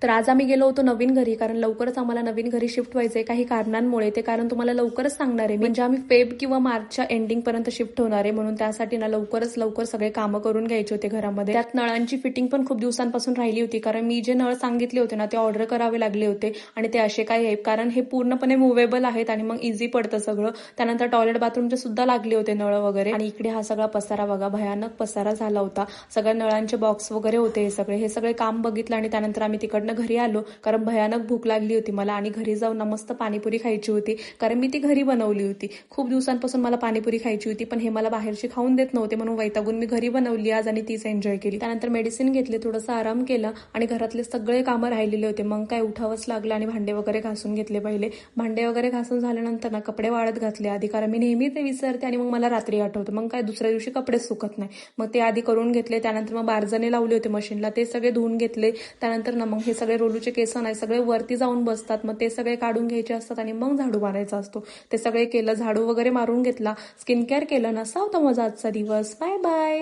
तर आज आम्ही गेलो होतो नवीन घरी, कारण लवकरच आम्हाला नवीन घरी शिफ्ट व्हायचंय काही कारणांमुळे. ते कारण तुम्हाला लवकरच सांगणार आहे, म्हणजे आम्ही फेब किंवा मार्चच्या एंडिंग पर्यंत शिफ्ट होणार आहे, म्हणून त्यासाठी ना लवकरच लवकर सगळे कामं करून घ्यायचे होते घरामध्ये. त्यात नळांची फिटिंग पण खूप दिवसांपासून राहिली होती, कारण मी जे नळ सांगितले होते ना ते ऑर्डर करावे लागले होते, आणि ते असे काय आहे कारण हे पूर्णपणे मुव्हेबल आहेत आणि मग इझी पडतं सगळं. त्यानंतर टॉयलेट बाथरूमचे सुद्धा लागले होते नळ वगैरे. आणि इकडे हा सगळा पसारा बघा, भयानक पसारा झाला होता. सगळ्या नळांचे बॉक्स वगैरे होते, हे सगळे काम बघितलं आणि त्यानंतर आम्ही तिकडनं घरी आलो, कारण भयानक भूक लागली होती मला. आणि घरी जाऊन ना मस्त पाणीपुरी खायची होती, कारण मी ती घरी बनवली होती. खूप दिवसांपासून मला पाणीपुरी खायची होती, पण हे मला बाहेरची खाऊन देत नव्हते, म्हणून वैतागून मी घरी बनवली आज आणि तीच एन्जॉय केली. त्यानंतर मेडिसिन घेतले, थोडंसं आराम केला आणि घरातले सगळे कामं राहिलेले होते, मग काय उठावंच लागलं आणि भांडे वगैरे घासून घेतले. पहिले भांडे वगैरे घासून झाल्यानंतर ना कपडे वाळत घातले आधी, कारण मी नेहमी ते विसरते आणि मग मला रात्री आठवतं, मग काय दुसऱ्या दिवशी कपडेच सुकत नाही. मग ते आधी करून घेतले. त्यानंतर मग बारजणे लावले होते मशीनला, ते सगळे धुवून घेतले. त्यानंतर ना मग हे सगळे रोलूचे केस नाही सगळे वरती जाऊन बसतात, मग ते सगळे काढून घ्यायचे असतात आणि मग झाडू मारायचा असतो. ते सगळे केलं, झाडू वगैरे मारून घेतला, स्किन केअर केलं ना. असा होता माझा आजचा दिवस. Bye bye.